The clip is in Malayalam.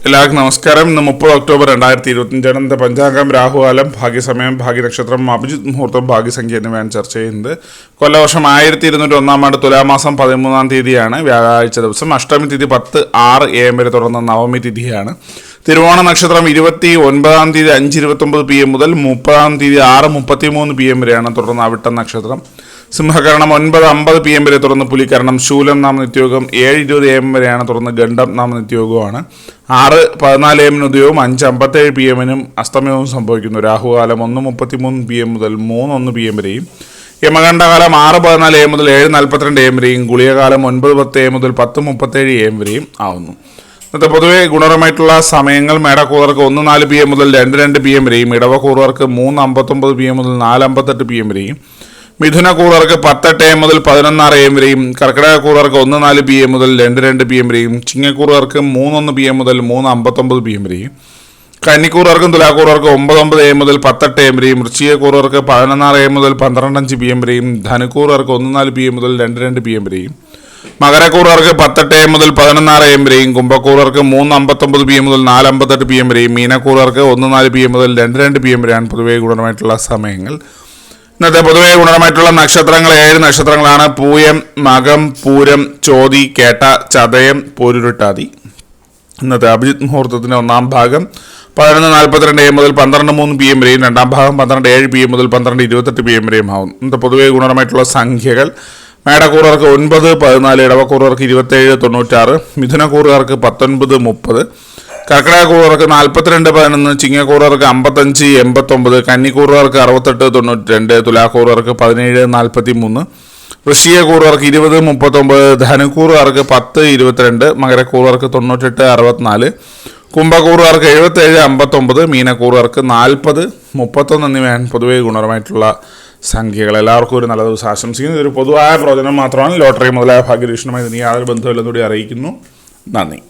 എല്ലാവർക്കും നമസ്കാരം. ഇന്ന് 30 ഒക്ടോബർ 2025 ഇന്നത്തെ പഞ്ചാംഗം, രാഹുകാലം, ഭാഗ്യസമയം, ഭാഗ്യനക്ഷത്രം, അഭിജിത് മുഹൂർത്തം, ഭാഗ്യസംഖ്യ എന്നിവയാണ് ചർച്ച ചെയ്യുന്നത്. കൊല്ലവർഷം 1201 ആണ്ട് തുലാമാസം 13 തീയതിയാണ്, വ്യാഴാഴ്ച ദിവസം. അഷ്ടമി തിഥി 10:06 AM വരെ തുടർന്ന നവമി തിഥിയാണ്. തിരുവോണ നക്ഷത്രം 29 തീയതി 5:29 PM മുതൽ 30 തീയതി 6:33 PM വരെയാണ്, തുടർന്ന് അവിട്ടം നക്ഷത്രം. സിംഹകരണം 9:50 PM വരെ, തുടർന്ന് പുലികരണം. ശൂലം നാമ നിത്യയോഗം 7:20 AM വരെയാണ്, തുടർന്ന് ഗണ്ഡം നാമ നിത്യയോഗമാണ്. 6:14 AM ഉദയവും 5:57 PM അസ്തമയവും സംഭവിക്കുന്നു. രാഹുകാലം 1:33 PM മുതൽ 3:01 PM വരെയും. യമകണ്ഠകാലം 6:14 AM മുതൽ 7:42 AM വരെയും. ഗുളികകാലം 9:10 AM മുതൽ 10:37 AM വരെയും ആവുന്നു. ഇന്നത്തെ പൊതുവെ ഗുണപരമായിട്ടുള്ള സമയങ്ങൾ: മേടക്കൂറുകാർക്ക് 1:04 PM മുതൽ 2:02 PM വരെയും. ഇടവക്കൂറുകാർക്ക് 3:59 PM മുതൽ 4:58 PM വരെയും. മിഥുനക്കൂറുകാർക്ക് 10:08 AM മുതൽ 11:06 AM വരെയും. കർക്കിടകക്കൂറുകാർക്ക് 1:04 PM മുതൽ 2:02 PM വരെയും. ചിങ്ങക്കൂറുകാർക്ക് 3:01 PM മുതൽ 3:59 PM വരെയും. കന്നിക്കൂറുകാർക്കും തുലാക്കൂറുകാർക്ക് 9:09 AM മുതൽ 10:08 AM വരെയും. വൃശ്ചികക്കൂറുകാർക്ക് 11:06 AM മുതൽ 12:05 PM വരെയും. ധനുക്കൂറുകാർക്ക് 1:04 PM മുതൽ 2:02 PM വരെയും. മകരക്കൂറുകാർക്ക് 10:08 AM മുതൽ 11:06 AM വരെയും. കുംഭക്കൂറുകാർക്ക് 3:59 PM മുതൽ 4:58 PM വരെയും. മീനക്കൂറുകാർക്ക് 1:04 PM മുതൽ 2:02 PM വരെയാണ് പൊതുവെ ഗുണപരമായിട്ടുള്ള സമയങ്ങൾ. ഇന്നത്തെ പൊതുവെ ഗുണപരമായിട്ടുള്ള നക്ഷത്രങ്ങൾ 7 നക്ഷത്രങ്ങളാണ്: പൂയം, മകം, പൂരം, ചോതി, കേട്ട, ചതയം, പോരുരുട്ടാതി. ഇന്നത്തെ അഭിജിത് മുഹൂർത്തത്തിൻ്റെ ഒന്നാം ഭാഗം 11:42 AM മുതൽ 12:03 PM വരെയും. രണ്ടാം ഭാഗം 12:07 PM മുതൽ 12:28 PM വരെയും ആവും. ഇന്നത്തെ പൊതുവെ ഗുണപരമായിട്ടുള്ള സംഖ്യകൾ: മേടക്കൂറുകാർക്ക് 9, 14, ഇടവക്കൂറുകാർക്ക് 27, 96, മിഥുനക്കൂറുകാർക്ക് 19, 30, കർക്കിടകക്കൂറുകാർക്ക് 42, 11, ചിങ്ങക്കൂറുകാർക്ക് 55, 89, കന്നിക്കൂറുകാർക്ക് 68, 92, തുലാക്കൂറുകാർക്ക് 17, 43, വൃശ്ചികക്കൂറുകാർക്ക് 20, 39, ധനുക്കൂറുകാർക്ക് 10, 22, മകരക്കൂറുകാർക്ക് 98, 64, കുംഭക്കൂറുകാർക്ക് 77, 59, മീനക്കൂറുകാർക്ക് 40, 31 എന്നിവയാണ് പൊതുവെ ഗുണപരമായിട്ടുള്ള സംഖ്യകൾ. എല്ലാവർക്കും ഒരു നല്ല ദിവസം ആശംസിക്കുന്നു. ഇതൊരു പൊതുവായ പ്രവചനം മാത്രമാണ്. ലോട്ടറി മുതലായ ഭാഗ്യരീക്ഷണമായി ഇതിന് യാതൊരു ബന്ധമില്ലെന്നുകൂടി അറിയിക്കുന്നു. നന്ദി.